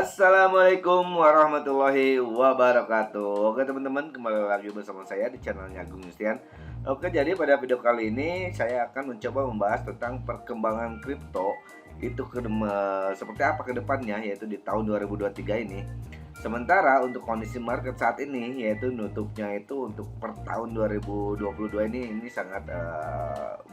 Assalamualaikum warahmatullahi wabarakatuh. Oke teman-teman, kembali lagi bersama saya di channelnya Agung Yustian. Oke, jadi pada video kali ini saya akan mencoba membahas tentang perkembangan kripto itu seperti apa ke depannya, yaitu di tahun 2023 ini. Sementara untuk kondisi market saat ini, yaitu nutupnya itu untuk per tahun 2022 ini sangat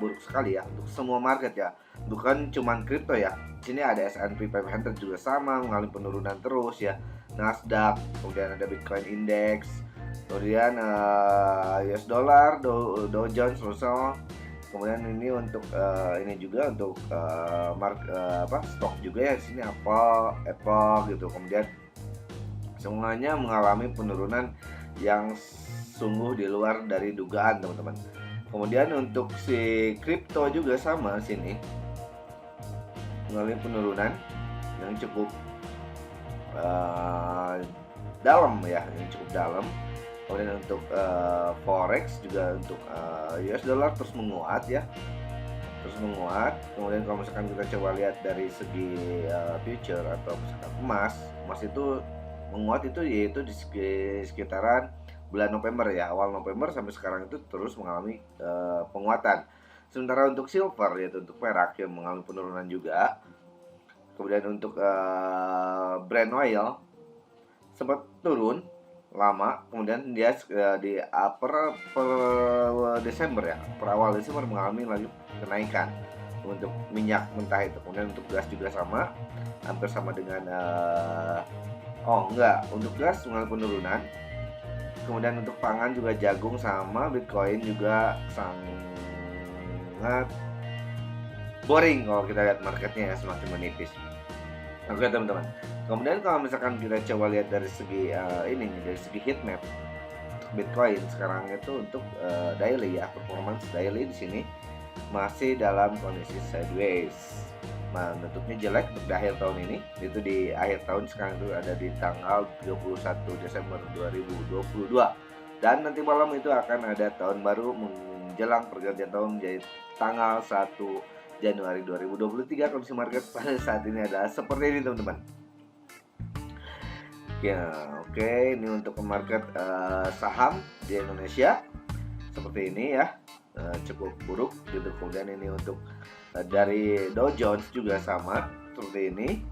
buruk sekali ya untuk semua market ya. Bukan cuman kripto ya. Di sini ada S&P 500 juga sama mengalami penurunan terus ya. Nasdaq, kemudian ada Bitcoin Index, kemudian US dollar, Dow Jones, Russell. Kemudian ini untuk ini juga untuk stok juga ya. Di sini Apple gitu. Kemudian semuanya mengalami penurunan yang sungguh di luar dari dugaan, teman-teman. Kemudian untuk si kripto juga sama sini mengalami penurunan yang cukup dalam ya, yang cukup dalam. Kemudian untuk forex juga untuk US dollar terus menguat ya, terus menguat. Kemudian kalau misalkan kita coba lihat dari segi future atau misalkan emas itu menguat itu yaitu di sekitaran bulan November ya, awal November sampai sekarang itu terus mengalami penguatan. Sementara untuk silver yaitu untuk perak yang mengalami penurunan juga. Kemudian untuk Brent oil sempat turun lama, kemudian dia di per Desember ya, per awal Desember mengalami lagi kenaikan untuk minyak mentah itu. Kemudian untuk gas juga sama, hampir sama dengan untuk gas mengalami penurunan. Kemudian untuk pangan juga jagung sama Bitcoin juga sangat boring kalau kita lihat marketnya ya, semakin menipis. Oke teman-teman. Kemudian kalau misalkan kita coba lihat dari segi dari segi heatmap Bitcoin sekarang itu untuk daily ya, performance daily di sini masih dalam kondisi sideways. Nah, bentuknya jelek untuk di akhir tahun ini. Itu di akhir tahun sekarang itu ada di tanggal 31 Desember 2022. Dan nanti malam itu akan ada tahun baru menjelang pergantian tahun menjadi tanggal 1 Januari 2023. Kondisi market pada saat ini adalah seperti ini teman-teman. Ya, oke, ini untuk market saham di Indonesia seperti ini ya. Cukup buruk gitu. Kemudian ini untuk dari Dow Jones juga sama seperti ini.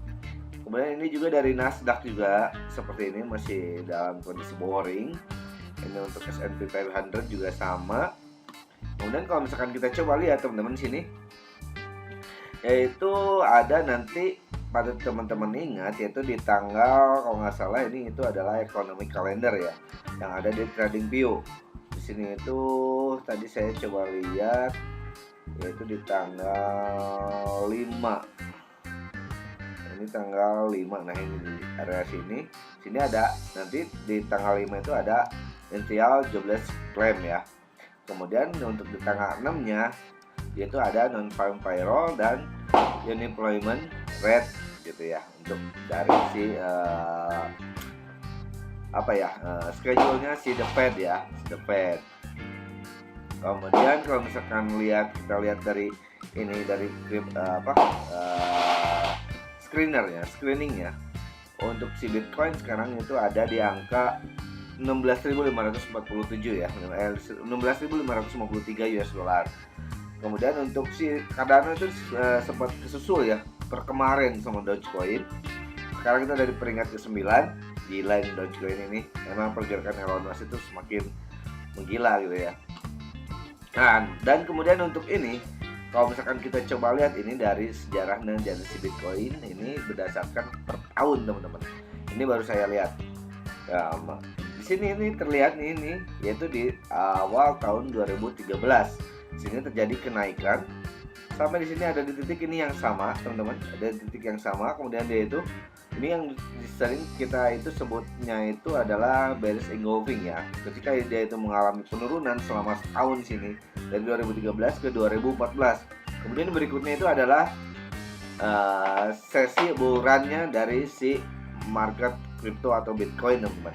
Kemudian ini juga dari Nasdaq juga seperti ini, masih dalam kondisi boring. Ini untuk S&P 500 juga sama. Kemudian kalau misalkan kita coba lihat teman-teman sini, yaitu ada nanti patut teman-teman ingat, yaitu di tanggal kalau nggak salah ini itu adalah economic calendar ya, yang ada di TradingView. Di sini itu tadi saya coba lihat yaitu di tanggal 5. Ini tanggal 5. Nah, ini di area sini ada nanti di tanggal 5 itu ada initial jobless claim ya. Kemudian untuk di tanggal 6-nya yaitu ada non-farm payroll dan unemployment rate gitu ya, untuk dari si schedule-nya si The Fed ya, The Fed. Kemudian kalau misalkan kita lihat dari ini dari screeningnya untuk si Bitcoin sekarang itu ada di angka 16.547 ya, 16.553 US dollar. Kemudian untuk si Cardano itu sempat kesusul ya per kemarin sama Dogecoin. Sekarang kita dari peringkat ke-9. Gila ini Dogecoin ini, memang pergerakan Elon Musk itu semakin menggila gitu ya. Nah, dan kemudian untuk ini, kalau misalkan kita coba lihat ini dari sejarahnya dari si Bitcoin ini berdasarkan per tahun teman-teman. Ini baru saya lihat. Ya, di sini ini terlihat ini yaitu di awal tahun 2013. Di sini terjadi kenaikan sampai di sini ada di titik ini yang sama teman-teman, ada di titik yang sama. Kemudian dia itu ini yang sering kita itu sebutnya itu adalah bearish engulfing ya, ketika dia itu mengalami penurunan selama setahun di sini dari 2013 ke 2014. Kemudian berikutnya itu adalah sesi bulannya dari si market kripto atau Bitcoin teman-teman,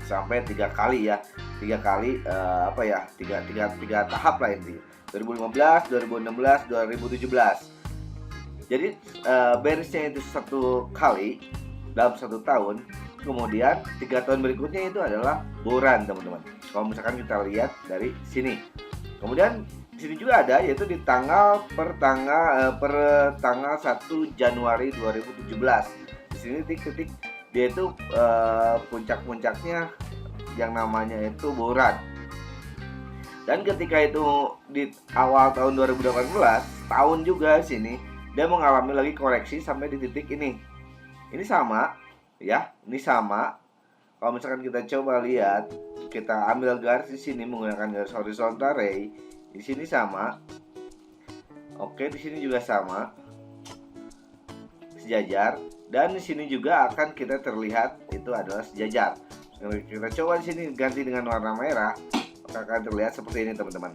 sampai 3 kali ya, 3 kali tiga tahap lah ini, 2015, 2016, 2017. Jadi bearishnya itu 1 kali dalam 1 tahun. Kemudian 3 tahun berikutnya itu adalah buran, teman-teman. Kalau misalkan kita lihat dari sini. Kemudian di sini juga ada, yaitu di tanggal per tanggal 1 Januari 2017. Di sini titik-titik dia itu puncak-puncaknya yang namanya itu buran. Dan ketika itu di awal tahun 2018, tahun juga sini dia mengalami lagi koreksi sampai di titik ini. Ini sama, ya, ini sama. Kalau misalkan kita coba lihat, kita ambil garis di sini menggunakan garis horizontal ray, di sini sama. Oke, di sini juga sama, sejajar. Dan di sini juga akan kita terlihat itu adalah sejajar. Kita coba di sini ganti dengan warna merah, maka akan terlihat seperti ini, teman-teman.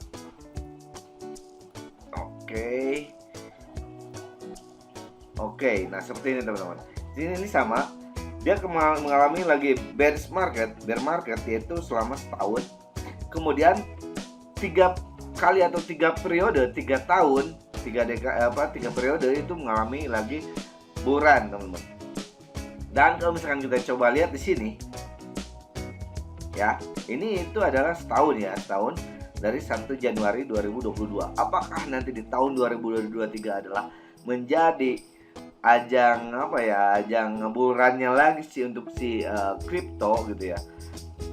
Oke, nah seperti ini, teman-teman. Ini sama, dia mengalami lagi bear market yaitu selama setahun. Kemudian 3 kali atau 3 periode, 3 tahun, 3 periode itu mengalami lagi buran, teman-teman. Dan kalau misalkan kita coba lihat di sini, ya, ini itu adalah setahun, ya, setahun dari 1 Januari 2022. Apakah nanti di tahun 2023 adalah menjadi ajang burannya lagi sih untuk si kripto gitu ya.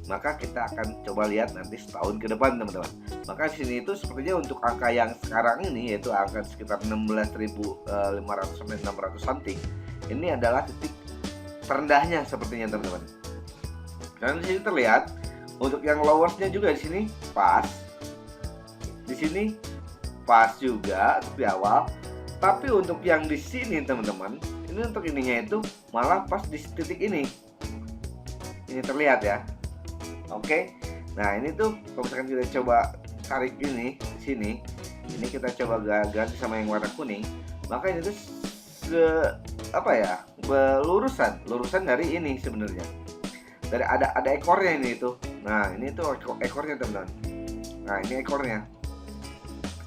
Maka kita akan coba lihat nanti setahun ke depan, teman-teman. Maka di sini itu sepertinya untuk angka yang sekarang ini, yaitu angka sekitar 16.500 sampai 600 something, ini adalah titik terendahnya sepertinya, teman-teman. Dan di sini terlihat untuk yang lowersnya juga di sini pas, di sini pas juga di awal. Tapi untuk yang di sini, teman-teman, ini untuk ininya itu malah pas di titik ini. Ini terlihat ya. Oke. Nah, ini tuh kalau misalkan kita coba tarik ini di sini, ini kita coba ganti sama yang warna kuning, maka ini tuh lurusan dari ini sebenarnya. Dari ada ekornya ini itu. Nah, ini tuh ekornya, teman-teman. Nah, ini ekornya.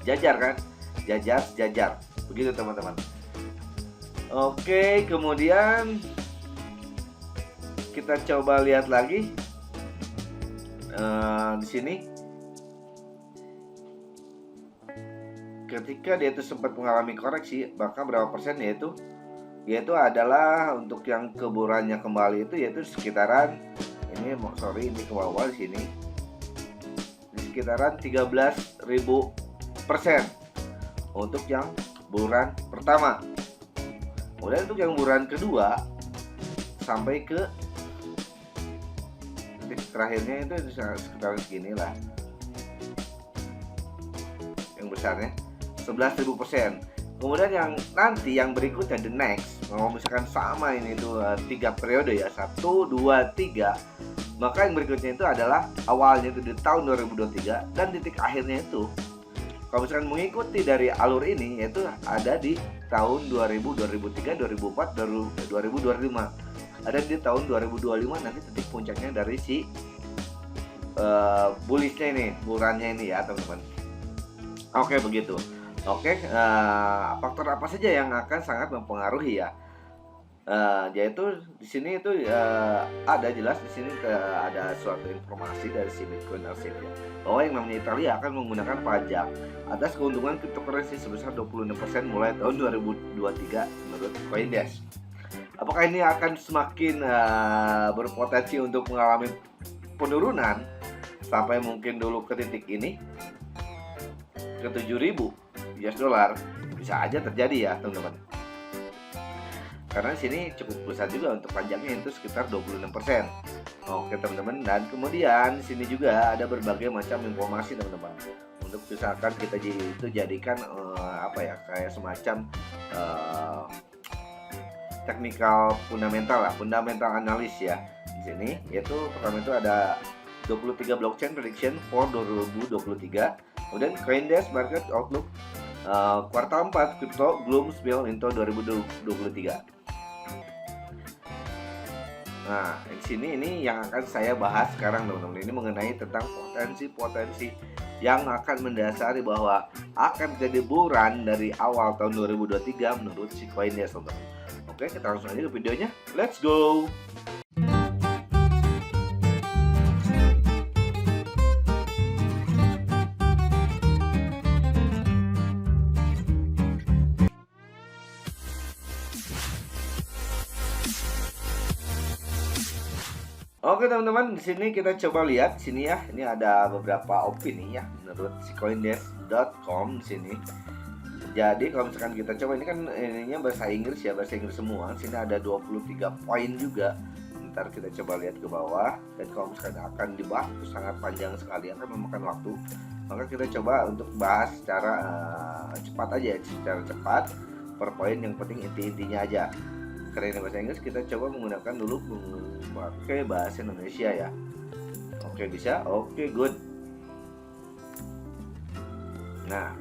Jajar kan? Jajar. Begitu, teman-teman. Oke, kemudian kita coba lihat lagi di sini. Ketika dia itu sempat mengalami koreksi, maka berapa persen yaitu adalah untuk yang keburannya kembali itu yaitu sekitaran ini ke bawah di sini. Di sekitaran 13.000% untuk yang buran pertama. Kemudian untuk yang buran kedua sampai ke titik terakhirnya itu sekitar segini lah. Yang besarnya 11.000%. Kemudian yang nanti yang berikutnya the next, kalau misalkan sama ini itu 3 periode ya, 1, 2, 3, maka yang berikutnya itu adalah awalnya itu di tahun 2023 dan titik akhirnya itu kalau misalkan mengikuti dari alur ini yaitu ada di tahun 2000, 2003, 2004, 2025. Ada di tahun 2025 nanti titik puncaknya dari si bullishnya ini, burannya ini ya, teman-teman. Oke, begitu. Oke, faktor apa saja yang akan sangat mempengaruhi ya? Yaitu di sini itu ada jelas di sini ada suatu informasi dari si Bitcoin Archive ya, bahwa yang namanya Italia akan menggunakan pajak atas keuntungan cryptocurrency sebesar 26% mulai tahun 2023 menurut CoinDesk. Apakah ini akan semakin berpotensi untuk mengalami penurunan sampai mungkin dulu ke titik ini ke 7.000 US dollar? Bisa aja terjadi ya, teman-teman. Karena sini cukup besar juga untuk pajaknya itu sekitar 26%. Oke, teman-teman, dan kemudian di sini juga ada berbagai macam informasi, teman-teman. Untuk misalkan kita jadikan kayak semacam technical fundamental analis ya. Di sini yaitu pertama itu ada 23 blockchain prediction for 2023. Kemudian CoinDesk Market Outlook kuartal 4 crypto gloom spill into 2023. Nah, di sini ini yang akan saya bahas sekarang, teman-teman. Ini mengenai tentang potensi-potensi yang akan mendasari bahwa akan terjadi buran dari awal tahun 2023 menurut si CoinDesk, teman-teman. Oke, kita langsung aja ke videonya. Let's go. Oke teman-teman, di sini kita coba lihat sini ya. Ini ada beberapa opini ya menurut si coindesk.com di sini. Jadi kalau misalkan kita coba, ini kan ininya bahasa Inggris ya, bahasa Inggris semua. Sini ada 23 poin juga. Ntar kita coba lihat ke bawah. Dan kalau misalkan akan dibahas itu sangat panjang sekali, akan memakan waktu. Maka kita coba untuk bahas secara cepat aja, secara cepat per poin, yang penting inti-intinya aja. Karena ini bahasa Inggris, kita coba menggunakan dulu memakai bahasa Indonesia ya. Oke, bisa? Oke, good. Nah,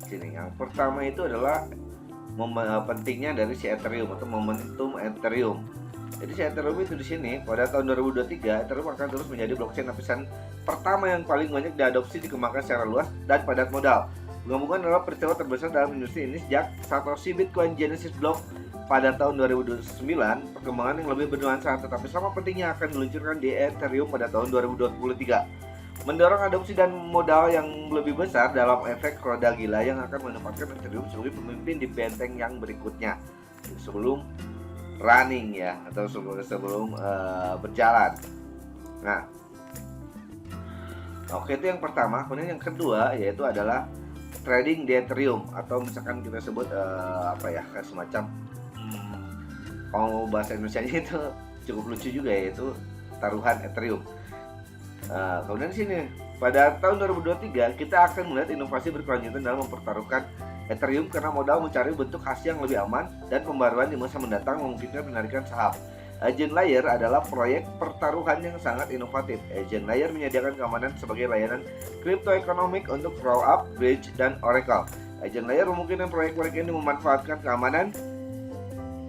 sini yang pertama itu adalah pentingnya dari si Ethereum atau momentum Ethereum. Jadi si Ethereum itu di sini pada tahun 2023 Ethereum akan terus menjadi blockchain lapisan pertama yang paling banyak diadopsi, dikembangkan secara luas dan padat modal. Bukan adalah peristiwa terbesar dalam industri ini sejak Satoshi Bitcoin Genesis Block pada tahun 2009. Perkembangan yang lebih bernuansa tetapi sama pentingnya akan diluncurkan di Ethereum pada tahun 2023, mendorong adopsi dan modal yang lebih besar dalam efek roda gila yang akan menempatkan Ethereum sebagai pemimpin di benteng yang berikutnya sebelum running ya, atau sebelum berjalan. Nah, oke, itu yang pertama. Kemudian yang kedua yaitu adalah trading di Ethereum, atau misalkan kita sebut kayak semacam kalau bahasa Indonesia itu cukup lucu juga, yaitu taruhan Ethereum. Kemudian sini pada tahun 2023 kita akan melihat inovasi berkelanjutan dalam mempertaruhkan Ethereum karena modal mencari bentuk khas yang lebih aman dan pembaruan di masa mendatang memungkinkan penarikan saham. Agent Layer adalah proyek pertaruhan yang sangat inovatif. Agent Layer menyediakan keamanan sebagai layanan kripto ekonomik untuk Rollup, Bridge, dan Oracle. Agent Layer memungkinkan proyek-proyek ini memanfaatkan keamanan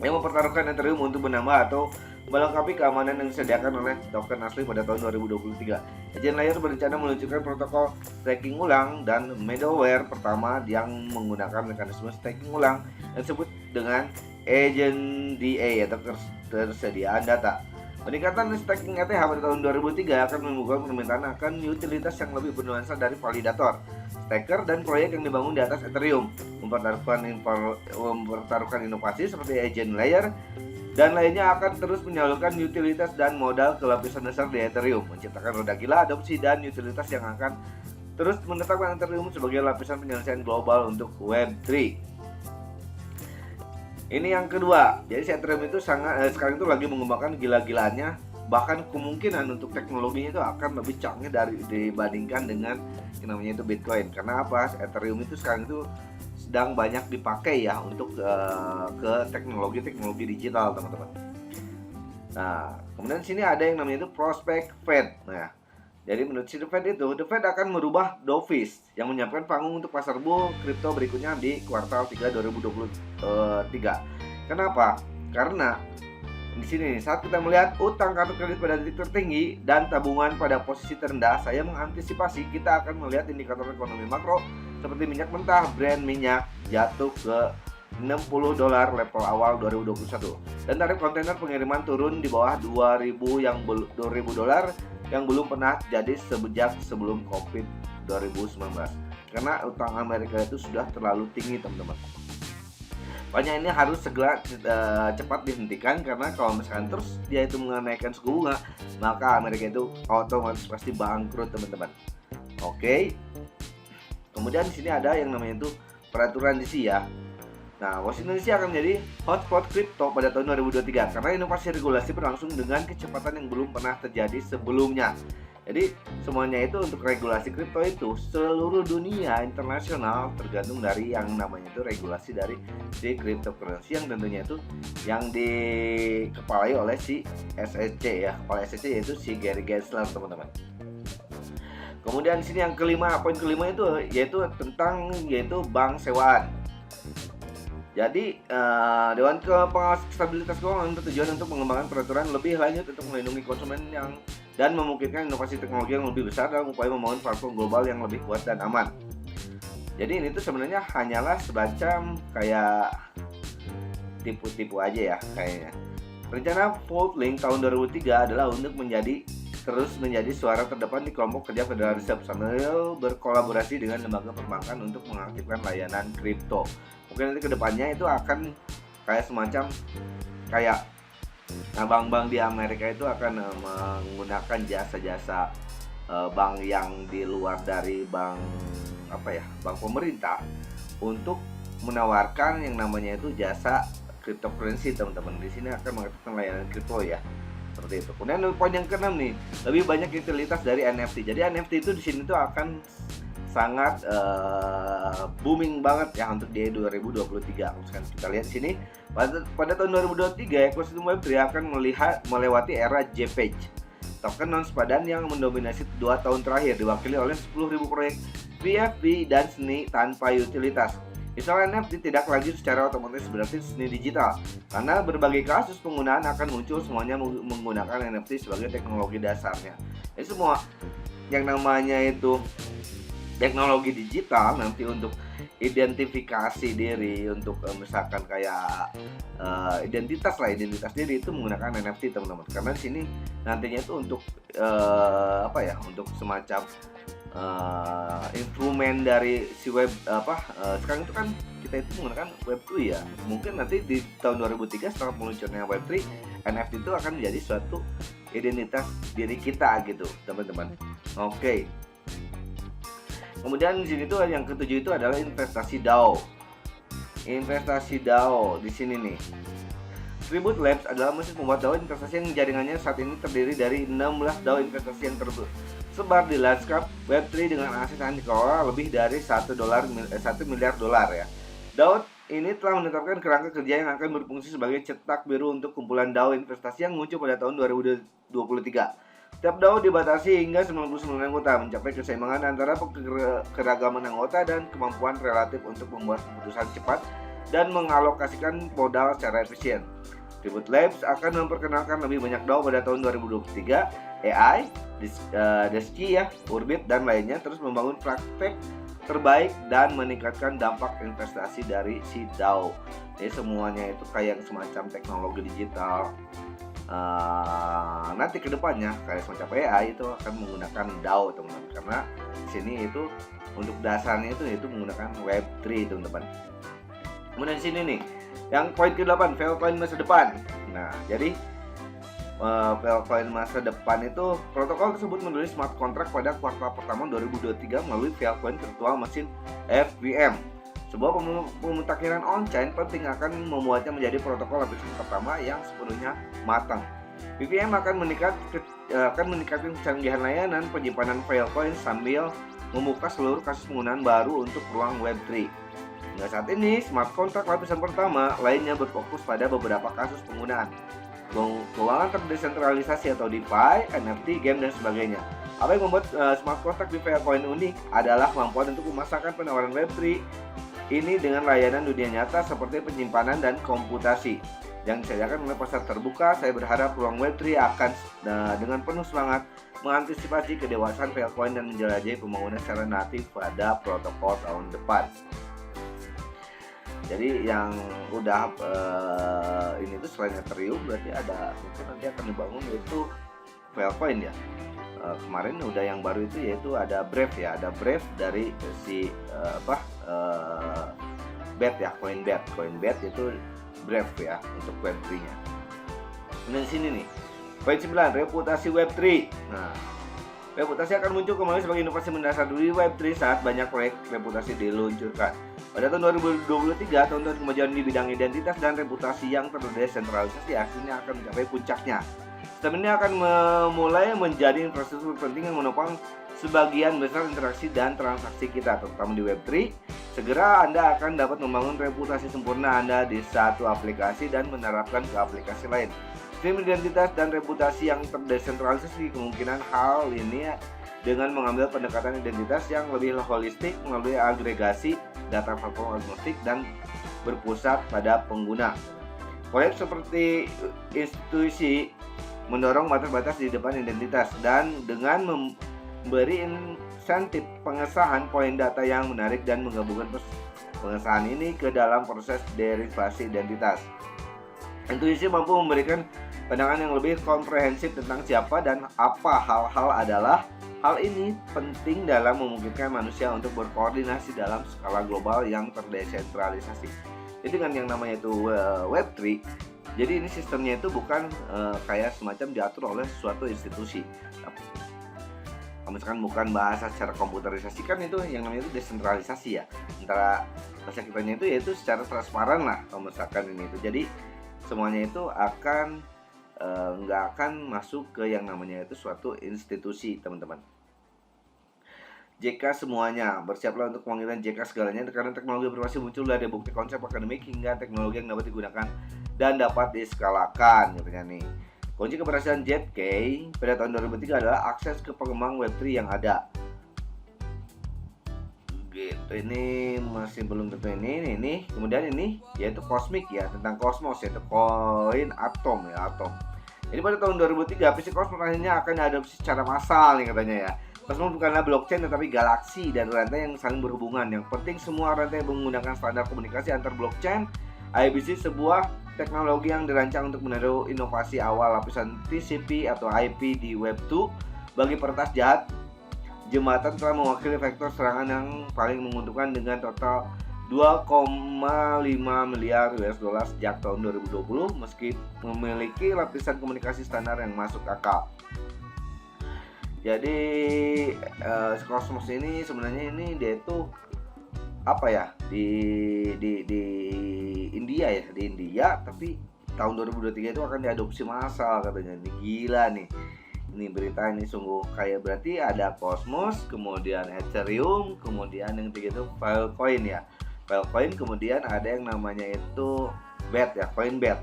yang mempertaruhkan Ethereum untuk menambah atau melengkapi keamanan yang disediakan oleh token asli pada tahun 2023. Agent Layer berencana meluncurkan protokol staking ulang dan middleware pertama yang menggunakan mekanisme staking ulang yang disebut dengan Agent DA atau ketersediaan data. Peningkatan staking ETH pada tahun 2003 akan membuka permintaan akan utilitas yang lebih bernuansa dari validator, staker, dan proyek yang dibangun di atas Ethereum, mempertaruhkan inovasi seperti Agent Layer dan lainnya akan terus menyalurkan utilitas dan modal ke lapisan dasar di Ethereum, menciptakan roda gila adopsi dan utilitas yang akan terus menetapkan Ethereum sebagai lapisan penyelesaian global untuk Web3. Ini yang kedua. Jadi si Ethereum itu sekarang itu lagi mengembangkan gila-gilaannya, bahkan kemungkinan untuk teknologinya itu akan lebih canggih dibandingkan dengan yang namanya itu Bitcoin. Karena apa? Ethereum itu sekarang itu sedang banyak dipakai ya untuk ke teknologi digital, teman-teman. Nah, kemudian sini ada yang namanya itu prospek Fed. Nah, jadi menurut si The Fed akan merubah Dovish yang menyiapkan panggung untuk pasar bull kripto berikutnya di kuartal 3 2023. Kenapa? Karena di sini saat kita melihat utang kartu kredit pada titik tertinggi dan tabungan pada posisi terendah, saya mengantisipasi kita akan melihat indikator ekonomi makro seperti minyak mentah, Brent minyak jatuh ke $60 level awal 2021 dan tarif kontainer pengiriman turun di bawah $2.000 yang belum pernah jadi sejak sebelum Covid 2019. Karena utang Amerika itu sudah terlalu tinggi, teman-teman. Makanya ini harus segera cepat dihentikan, karena kalau misalkan terus dia itu menaikkan suku bunga, maka Amerika itu otomatis pasti bangkrut, teman-teman. Oke. Kemudian di sini ada yang namanya itu peraturan DC ya. Nah, Washington DC akan menjadi hotspot kripto pada tahun 2023 karena inovasi regulasi berlangsung dengan kecepatan yang belum pernah terjadi sebelumnya. Jadi semuanya itu untuk regulasi kripto itu seluruh dunia internasional tergantung dari yang namanya itu regulasi dari si cryptocurrency yang tentunya itu yang dikepalai oleh si SEC ya. Kepala SEC yaitu si Gary Gensler, teman-teman. Kemudian di sini yang kelima, poin kelima itu yaitu tentang bank sewaan. Jadi Dewan Pengawas Stabilitas Keuangan bertujuan untuk mengembangkan peraturan lebih lanjut untuk melindungi konsumen dan memungkinkan inovasi teknologi yang lebih besar dalam upaya membangun platform global yang lebih kuat dan aman. Jadi ini tuh sebenarnya hanyalah semacam kayak tipu-tipu aja ya kayaknya. Rencana Vault-Link tahun 2003 adalah untuk terus menjadi suara terdepan di kelompok kerja Federal Reserve sambil berkolaborasi dengan lembaga perbankan untuk mengaktifkan layanan kripto. Mungkin nanti kedepannya itu akan kayak semacam kayak bank-bank di Amerika itu akan menggunakan jasa-jasa bank yang di luar dari bank bank pemerintah untuk menawarkan yang namanya itu jasa cryptocurrency, teman-teman. Di sini akan mengaktifkan layanan kripto ya. Seperti itu. Kemudian poin yang keenam nih, lebih banyak utilitas dari NFT. Jadi NFT itu di sini tuh akan sangat booming banget ya untuk di 2023. Misalkan kita lihat di sini pada tahun 2023 ekosistem Web3 akan melewati era JPEG, token non sepadan yang mendominasi 2 tahun terakhir, diwakili oleh 10.000 proyek PFP dan seni tanpa utilitas. Install NFT tidak lagi secara otomatis berarti seni digital, karena berbagai kasus penggunaan akan muncul semuanya menggunakan NFT sebagai teknologi dasarnya. Jadi semua yang namanya itu teknologi digital nanti untuk identifikasi diri, untuk misalkan kayak identitas diri itu menggunakan NFT, teman-teman. Karena di sini nantinya itu untuk untuk semacam instrumen dari si web sekarang itu kan kita itu menggunakan Web2 ya. Mungkin nanti di tahun 2003 setelah meluncurnya Web3, NFT itu akan menjadi suatu identitas diri kita gitu, teman-teman. Oke. Kemudian di sini tuh yang ketujuh itu adalah investasi DAO. Investasi DAO di sini nih. Tribute Labs adalah mesin pembuat DAO investasi yang jaringannya saat ini terdiri dari 16 DAO investasi yang tersebar di lanskap Web3 dengan aset yang dikelola lebih dari 1 miliar dolar ya. DAO ini telah menetapkan kerangka kerja yang akan berfungsi sebagai cetak biru untuk kumpulan DAO investasi yang muncul pada tahun 2023. Setiap DAO dibatasi hingga 99 anggota, mencapai keseimbangan antara keragaman anggota dan kemampuan relatif untuk membuat keputusan cepat dan mengalokasikan modal secara efisien. Tribute Labs akan memperkenalkan lebih banyak DAO pada tahun 2023. AI, Deski ya, Urbit dan lainnya terus membangun praktek terbaik dan meningkatkan dampak investasi dari si DAO. Jadi semuanya itu kayak semacam teknologi digital. Nanti kedepannya kayak semacam AI itu akan menggunakan DAO, teman-teman, karena di sini itu untuk dasarnya itu menggunakan Web3, teman-teman. Kemudian di sini nih, yang poin ke-8, Filecoin masa depan. Nah, jadi Filecoin masa depan itu protokol tersebut menulis smart contract pada kuartal pertama 2023 melalui Filecoin Virtual Machine (FVM). Sebuah pemutakhiran on-chain penting akan membuatnya menjadi protokol lapisan pertama yang sepenuhnya matang. VVM akan meningkatkan kecanggihan layanan penyimpanan Filecoin sambil membuka seluruh kasus penggunaan baru untuk ruang Web3. Hingga saat ini, smart contract lapisan pertama lainnya berfokus pada beberapa kasus penggunaan keuangan terdesentralisasi atau DeFi, NFT, game, dan sebagainya. Apa yang membuat smart contract di Filecoin unik adalah kemampuan untuk memasarkan penawaran Web3 ini dengan layanan dunia nyata seperti penyimpanan dan komputasi yang disediakan oleh pasar terbuka. Saya berharap ruang Web3 akan dengan penuh semangat mengantisipasi kedewasaan Filecoin dan menjelajahi pembangunan secara natif pada protokol tahun depan. Jadi yang udah ini tuh selain Ethereum berarti ada mungkin nanti akan dibangun yaitu Filecoin ya. Kemarin udah yang baru itu yaitu ada Brave ya, ada Brave dari si Bet ya, Coinbet itu Brave ya untuk Web3-nya. Kemudian sini nih, poin 9, reputasi Web3. Nah, reputasi akan muncul kembali sebagai inovasi mendasar di Web3 saat banyak proyek reputasi diluncurkan. Pada tahun 2023, tahun kemajuan di bidang identitas dan reputasi yang terdesentralisasi akhirnya akan mencapai puncaknya. Sistem ini akan mulai menjadi infrastruktur penting yang menopang sebagian besar interaksi dan transaksi kita, terutama di Web3. Segera Anda akan dapat membangun reputasi sempurna Anda di satu aplikasi dan menerapkan ke aplikasi lain. Sistem identitas dan reputasi yang terdesentralisasi kemungkinan hal ini dengan mengambil pendekatan identitas yang lebih holistik melalui agregasi data platform agnostik dan berpusat pada pengguna. Proyek seperti institusi mendorong batas-batas di depan identitas dan dengan memberi insentif pengesahan poin data yang menarik dan menggabungkan pengesahan ini ke dalam proses derivasi identitas. Intuisi mampu memberikan pandangan yang lebih komprehensif tentang siapa dan apa hal-hal adalah hal ini penting dalam memungkinkan manusia untuk berkoordinasi dalam skala global yang terdesentralisasi. Jadi dengan yang namanya itu Web3, jadi ini sistemnya itu bukan kayak semacam diatur oleh suatu institusi. Kalau misalkan bukan bahasa secara komputerisasi, kan itu yang namanya itu desentralisasi ya. Antara bahasa kitanya itu yaitu secara transparan lah kalau misalkan ini itu. Jadi semuanya itu akan nggak akan masuk ke yang namanya itu suatu institusi, teman-teman. JK semuanya, bersiaplah untuk pemanggilan JK segalanya karena teknologi privasi muncul dari bukti konsep akademik hingga teknologi yang dapat digunakan dan dapat diskalakan, katanya nih. Kunci keberhasilan JK pada tahun 2003 adalah akses ke pengembang Web3 yang ada. Gitu, ini masih belum tentu ini. Kemudian ini yaitu Cosmic ya, tentang kosmos, yaitu koin atom ya, atom. Jadi pada tahun 2003 PC Cosmos akhirnya akan diadopsi secara massal nih katanya ya. Cosmos bukanlah blockchain tetapi galaksi dan rantai yang saling berhubungan. Yang penting semua rantai menggunakan standar komunikasi antar blockchain. IBC sebuah teknologi yang dirancang untuk meniru inovasi awal lapisan TCP atau IP di Web 2. Bagi peretas jahat, jembatan telah mewakili vektor serangan yang paling menguntungkan dengan total 2,5 miliar US dollar sejak tahun 2020 meski memiliki lapisan komunikasi standar yang masuk akal. Jadi Cosmos ini sebenarnya ini dia itu apa ya di India ya, di India, tapi tahun 2023 itu akan diadopsi massal katanya. Ini gila nih. Ini berita ini sungguh kayak, berarti ada Cosmos, kemudian Ethereum, kemudian yang tiga itu Filecoin ya. Filecoin, kemudian ada yang namanya itu BET ya, Coinbet.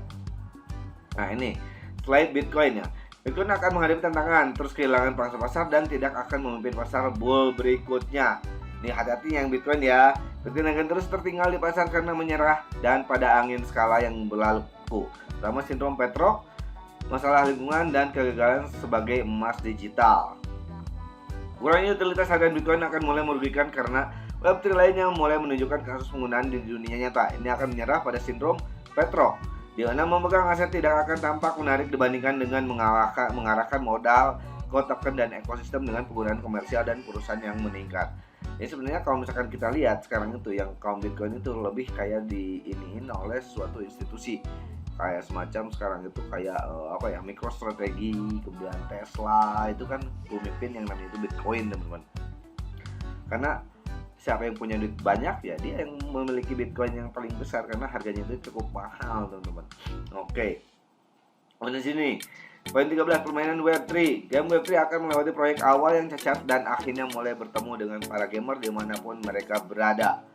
Nah ini slide Bitcoin ya. Bitcoin akan menghadapi tantangan, terus kehilangan pangsa pasar dan tidak akan memimpin pasar bull berikutnya. Nih hati-hati yang Bitcoin ya. Bitcoin akan terus tertinggal di pasar karena menyerah dan pada angin skala yang berlalu. Pertama sindrom Petrov, masalah lingkungan dan kegagalan sebagai emas digital. Kurangnya utilitas harian Bitcoin akan mulai merugikan karena Web3 lainnya mulai menunjukkan kasus penggunaan di dunia nyata. Ini akan menyerah pada sindrom Petrov, di mana memegang aset tidak akan tampak menarik dibandingkan dengan mengarahkan modal ke token dan ekosistem dengan penggunaan komersial dan perusahaan yang meningkat. Jadi sebenarnya kalau misalkan kita lihat sekarang itu yang kaum Bitcoin itu lebih kayak diiniin oleh suatu institusi, kayak semacam sekarang itu kayak MicroStrategy, kemudian Tesla, itu kan pemimpin yang namanya itu Bitcoin, teman-teman. Karena siapa yang punya duit banyak ya dia yang memiliki Bitcoin yang paling besar karena harganya itu cukup mahal, teman-teman. Oke. Di sini poin 13, permainan Web3. Game Web3 akan melewati proyek awal yang cacat dan akhirnya mulai bertemu dengan para gamer dimanapun mereka berada.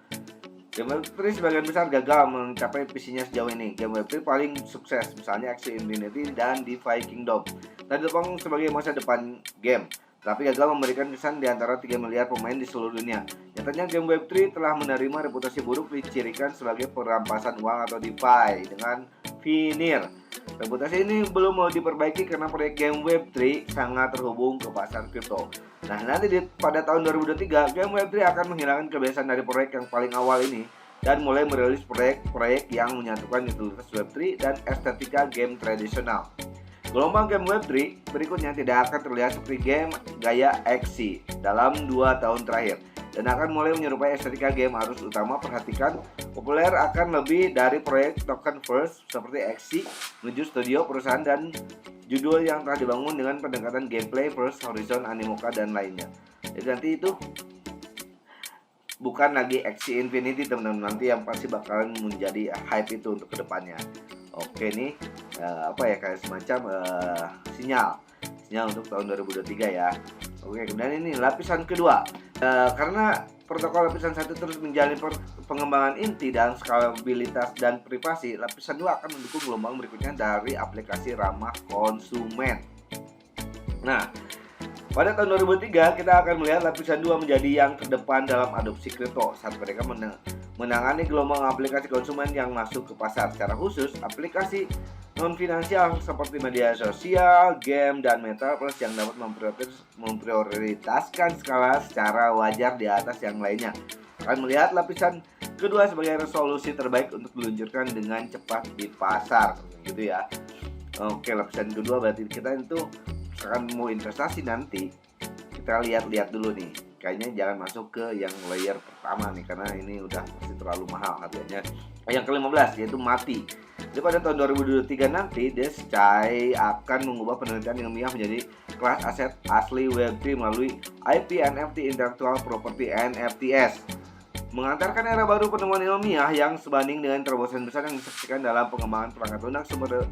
Game Web3 sebagian besar gagal mencapai visinya sejauh ini. Game Web3 paling sukses misalnya Axie Infinity dan DeFi Kingdom terdipang sebagai masa depan game, tapi gagal memberikan kesan di antara 3 miliar pemain di seluruh dunia. Nyatanya game Web3 telah menerima reputasi buruk dicirikan sebagai perampasan uang atau DeFi dengan Vinir. Reputasi ini belum mau diperbaiki karena proyek game Web3 sangat terhubung ke pasar kripto. Nah, nanti pada tahun 2023, game Web3 akan menghilangkan kebiasaan dari proyek yang paling awal ini dan mulai merilis proyek-proyek yang menyatukan utilitas Web3 dan estetika game tradisional. Gelombang game Web3 berikutnya tidak akan terlihat seperti game gaya Axie dalam 2 tahun terakhir dan akan mulai menyerupai estetika game arus utama. Perhatikan, populer akan lebih dari proyek token first seperti Axie menuju studio perusahaan dan judul yang telah dibangun dengan pendekatan gameplay first, Horizon, Animoca, dan lainnya. Jadi nanti itu bukan lagi Axie Infinity, teman-teman. Nanti yang pasti bakalan menjadi hype itu untuk kedepannya. Oke nih, kayak semacam sinyal untuk tahun 2023 ya. Oke, kemudian ini lapisan kedua. Karena protokol lapisan 1 terus menjalin pengembangan inti dan skalabilitas dan privasi, lapisan 2 akan mendukung gelombang berikutnya dari aplikasi ramah konsumen. Nah, pada tahun 2003 kita akan melihat lapisan 2 menjadi yang terdepan dalam adopsi kripto saat mereka menangani gelombang aplikasi konsumen yang masuk ke pasar. Secara khusus, aplikasi non-finansial seperti media sosial, game, dan metaverse yang dapat memprioritaskan skala secara wajar di atas yang lainnya. Akan melihat lapisan Kedua, sebagai resolusi terbaik untuk diluncurkan dengan cepat di pasar, gitu ya. Oke, lapisan kedua berarti kita itu akan mau investasi nanti, kita lihat-lihat dulu nih. Kayaknya jangan masuk ke yang layer pertama nih, karena ini udah pasti terlalu mahal harganya. Yang ke-15 yaitu mati. Jadi pada tahun 2023 nanti, Descai akan mengubah penelitian ilmiah menjadi kelas aset asli Web3 melalui IP NFT Intellectual Property NFTs, mengantarkan era baru penemuan ilmiah yang sebanding dengan terobosan besar yang disaksikan dalam pengembangan perangkat lunak sumber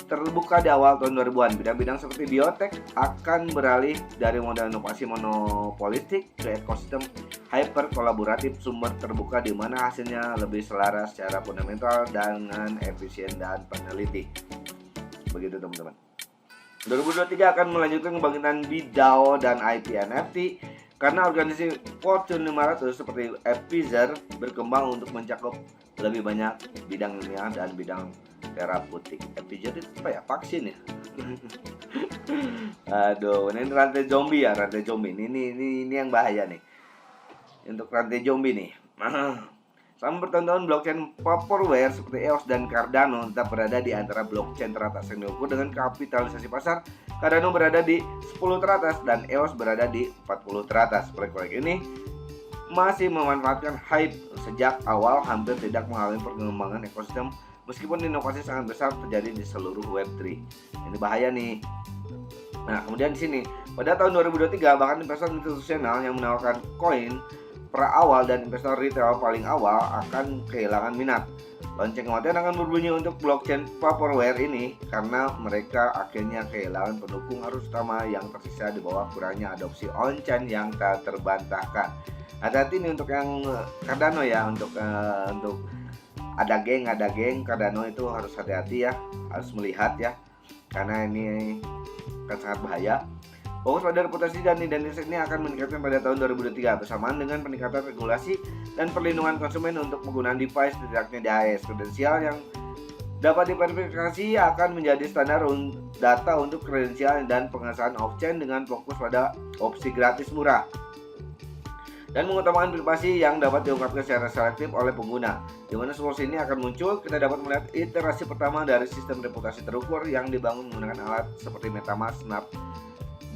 terbuka di awal tahun 2000-an. Bidang-bidang seperti biotek akan beralih dari model inovasi monopolistik ke ekosistem hyper kolaboratif sumber terbuka di mana hasilnya lebih selaras secara fundamental dengan efisien dan peneliti. Begitu teman-teman. 2023 akan melanjutkan kebangkitan BDAO dan IP NFT karena organisasi Fortune 500 seperti Pfizer berkembang untuk mencakup lebih banyak bidang ilmiah dan bidang terapeutik. Pfizer itu apa ya? Vaksin ya? Aduh, ini rantai zombie ya, rantai zombie. Ini yang bahaya nih. Untuk rantai zombie nih. Selama bertahun-tahun blockchain vaporware seperti EOS dan Cardano tetap berada di antara blockchain teratas yang diukur dengan kapitalisasi pasar. Cardano berada di 10 teratas dan EOS berada di 40 teratas. Proyek-proyek ini masih memanfaatkan hype sejak awal, hampir tidak mengalami perkembangan ekosistem meskipun inovasi sangat besar terjadi di seluruh Web3. Ini bahaya nih. Nah, kemudian di sini pada tahun 2023 bahkan investor institusional yang menawarkan koin pra-awal dan investor retail paling awal akan kehilangan minat. Lonceng kematian akan berbunyi untuk blockchain vaporware ini karena mereka akhirnya kehilangan pendukung arus utama yang tersisa di bawah kurangnya adopsi on-chain yang tak terbantahkan. Hati-hati nih untuk yang Cardano ya, untuk ada geng Cardano itu harus hati-hati ya, harus melihat ya, karena ini akan sangat bahaya. Fokus pada reputasi dan identitas ini akan meningkatkan pada tahun 2023 bersamaan dengan peningkatan regulasi dan perlindungan konsumen untuk penggunaan device tidaknya DAS. Kredensial yang dapat diverifikasi akan menjadi standar data untuk kredensial dan pengesahan off-chain dengan fokus pada opsi gratis murah dan mengutamakan privasi yang dapat diungkapkan secara selektif oleh pengguna. Di mana solusi ini akan muncul, kita dapat melihat iterasi pertama dari sistem reputasi terukur yang dibangun menggunakan alat seperti MetaMask, Snap,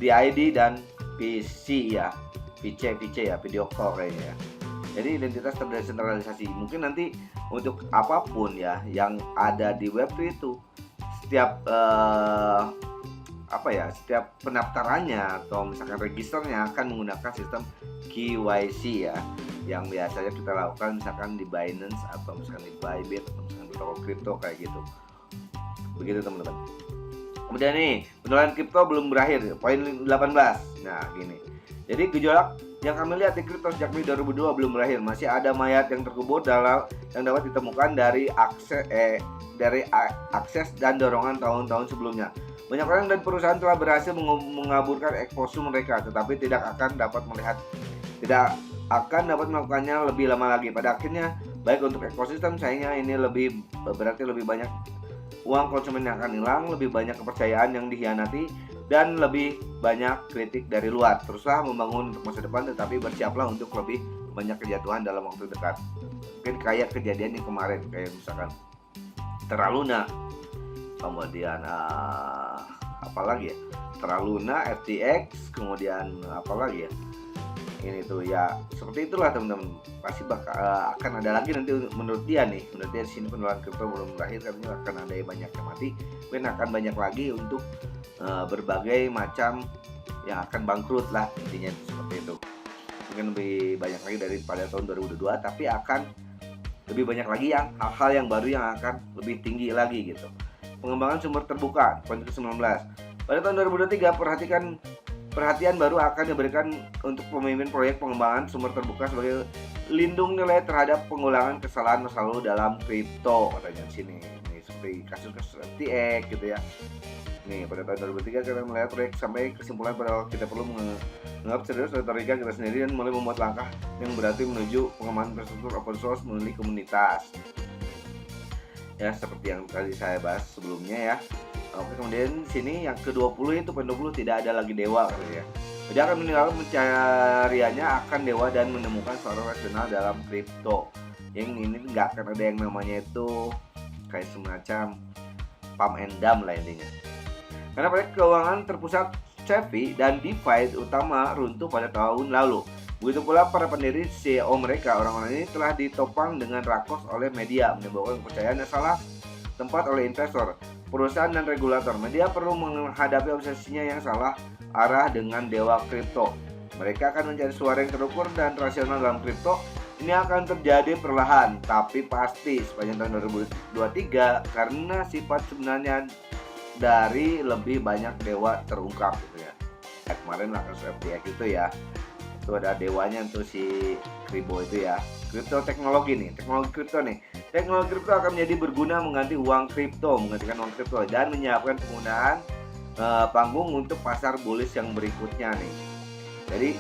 DID dan PC ya, VC ya, video call kayaknya ya. Jadi identitas terdesentralisasi. Mungkin nanti untuk apapun ya yang ada di Web3 itu setiap setiap pendaftarannya atau misalkan registernya akan menggunakan sistem KYC ya, yang biasanya kita lakukan misalkan di Binance atau misalkan di Bybit atau misalkan di toko kripto kayak gitu. Begitu teman-teman. Kemudian nih, penjualan kripto belum berakhir, poin 18. Nah, gini. Jadi gejolak yang kami lihat di kripto sejak Mei 2002 belum berakhir. Masih ada mayat yang terkubur yang dapat ditemukan dari akses dan dorongan tahun-tahun sebelumnya. Banyak orang dan perusahaan telah berhasil mengaburkan eksposur mereka, tetapi tidak akan dapat melakukannya lebih lama lagi. Pada akhirnya, baik untuk ekosistem sayangnya ini berarti lebih banyak uang konsumen yang akan hilang, lebih banyak kepercayaan yang dikhianati, dan lebih banyak kritik dari luar. Teruslah membangun untuk masa depan, tetapi bersiaplah untuk lebih banyak kejatuhan dalam waktu dekat. Mungkin kayak kejadian yang kemarin, kayak misalkan Terra Luna, kemudian apalagi ya, Terra Luna, FTX, kemudian apalagi ya, ini tuh ya, seperti itulah teman-teman. Pasti akan ada lagi nanti menurut dia di sini penjualan kripto belum berakhir, katanya akan ada banyak yang mati, mungkin akan banyak lagi untuk berbagai macam yang akan bangkrut lah, intinya seperti itu. Mungkin lebih banyak lagi daripada tahun 2022, tapi akan lebih banyak lagi yang hal-hal yang baru yang akan lebih tinggi lagi gitu. Pengembangan sumber terbuka, poin ke-19. Pada tahun 2023 perhatian baru akan diberikan untuk pemimpin proyek pengembangan sumber terbuka sebagai lindung nilai terhadap pengulangan kesalahan masa lalu dalam kripto, katanya di sini. Nih, seperti kasus-kasus FTX gitu ya. Nih, pada tahun 2003 kita melihat proyek sampai kesimpulan pada kita perlu menganggap serius retorika kita sendiri dan mulai membuat langkah yang berarti menuju pengembangan infrastruktur open source melalui komunitas. Ya, seperti yang tadi saya bahas sebelumnya ya. Oke, kemudian sini yang ke-20 itu poin 20 tidak ada lagi dewa gitu ya. Dia akan meninggalkan pencariannya akan dewa dan menemukan seorang rasional dalam kripto. Yang ini nggak akan ada yang namanya itu kayak semacam pump and dump lah intinya. Karena proyek keuangan terpusat Chevy dan DeFi utama runtuh pada tahun lalu. Begitu pula para pendiri CEO mereka, orang-orang ini telah ditopang dengan rakos oleh media, menimbulkan kepercayaan yang salah tempat oleh investor, perusahaan dan regulator. Media perlu menghadapi obsesinya yang salah arah dengan dewa kripto. Mereka akan mencari suara yang terukur dan rasional dalam kripto. Ini akan terjadi perlahan, tapi pasti sepanjang tahun 2023 karena sifat sebenarnya dari lebih banyak dewa terungkap gitu ya. Kemarin lah kasus FTX itu ya, itu ada dewanya tuh si Kribo itu ya. Kripto teknologi nih, teknologi kripto nih. Teknologi kripto akan menjadi berguna mengganti uang kripto, menggantikan uang kripto dan menyiapkan penggunaan panggung untuk pasar bullish yang berikutnya nih. Jadi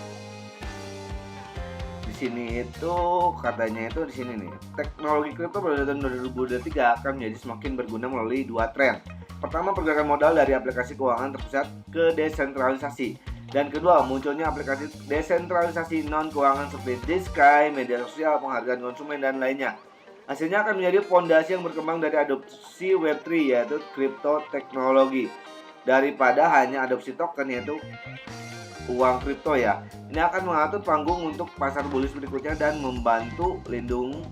di sini itu katanya itu di sini nih, teknologi kripto pada tahun 2023 akan menjadi semakin berguna melalui dua tren. Pertama, pergerakan modal dari aplikasi keuangan terpusat ke desentralisasi. Dan kedua, munculnya aplikasi desentralisasi non-keuangan seperti Disky, media sosial, penghargaan konsumen, dan lainnya. Hasilnya akan menjadi fondasi yang berkembang dari adopsi Web3 yaitu kripto teknologi. Daripada hanya adopsi token yaitu uang kripto ya. Ini akan mengatur panggung untuk pasar bullish berikutnya dan membantu lindung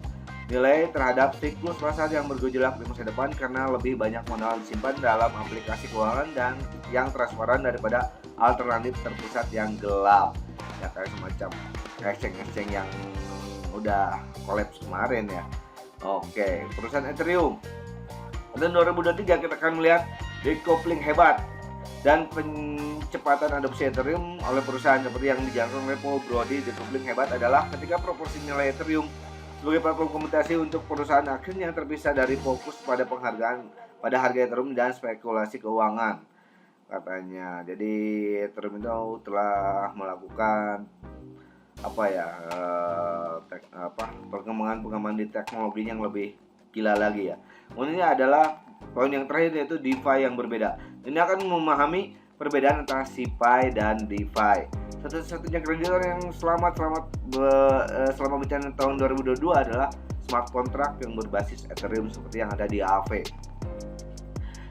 nilai terhadap siklus pasar yang bergejolak di masa depan karena lebih banyak modal disimpan dalam aplikasi keuangan dan yang transparan daripada alternatif terpusat yang gelap. Ya kayak semacam exchange yang udah kolaps kemarin ya. Oke, perusahaan Ethereum. Dan 2023 kita akan melihat decoupling hebat dan pencepatan adopsi Ethereum oleh perusahaan seperti yang dijalankan oleh Paul Brody. Decoupling hebat adalah ketika proporsi nilai Ethereum sebagai platform komunikasi untuk perusahaan akhirnya terpisah dari fokus pada penghargaan pada harga Ethereum dan spekulasi keuangan katanya. Jadi Ethereum itu telah melakukan perkembangan di teknologinya yang lebih gila lagi ya. Kemudian adalah poin yang terakhir yaitu DeFi yang berbeda. Ini akan memahami perbedaan antara CeFi dan DeFi. Satu-satunya kreditor yang selama bencana tahun 2022 adalah smart contract yang berbasis Ethereum seperti yang ada di Aave,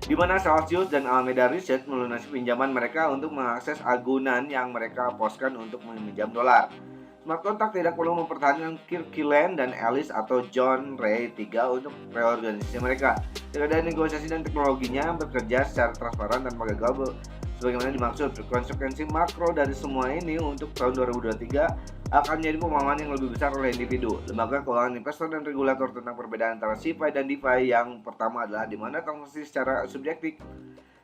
di mana Celsius dan Alameda Research melunasi pinjaman mereka untuk mengakses agunan yang mereka poskan untuk meminjam dolar. Smart contract tidak perlu mempertahankan Kirk Killen dan Alice atau John Ray 3 untuk reorganisasi mereka. Tidak ada negosiasi dan teknologinya bekerja secara transparan tanpa gagal sebagaimana dimaksud. Konsekuensi makro dari semua ini untuk tahun 2023 akan menjadi pemahaman yang lebih besar oleh individu, lembaga keuangan, investor, dan regulator tentang perbedaan antara CeFi dan DeFi. Yang pertama adalah di mana transaksi secara subjektif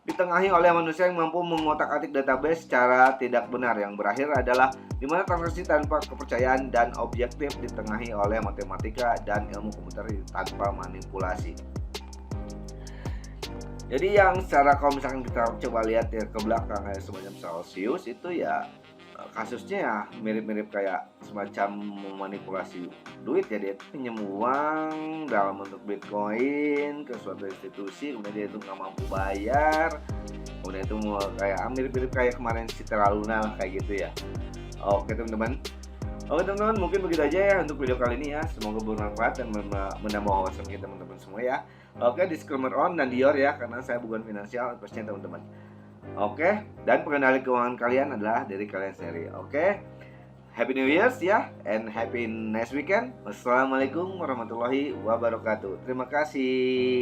ditengahi oleh manusia yang mampu mengotak-atik database secara tidak benar. Yang berakhir adalah di mana transaksi tanpa kepercayaan dan objektif ditengahi oleh matematika dan ilmu komputer tanpa manipulasi. Jadi yang secara kalau misalkan kita coba lihat ya ke belakang kayak semacam Celsius itu ya kasusnya ya mirip-mirip kayak semacam memanipulasi duit ya. Dia pinjam uang dalam bentuk Bitcoin ke suatu institusi, kemudian dia itu nggak mampu bayar, kemudian itu mau kayak mirip-mirip kayak kemarin si Terra Luna kayak gitu ya. Oke teman-teman, mungkin begitu aja ya untuk video kali ini ya. Semoga bermanfaat dan menambah wawasan kita teman-teman semua ya. Oke, disclaimer on dan Dior ya, karena saya bukan finansial advice-nya teman-teman. Oke, dan pengendali keuangan kalian adalah dari kalian sendiri. Oke, Happy New Year ya, and happy next weekend. Wassalamualaikum warahmatullahi wabarakatuh. Terima kasih.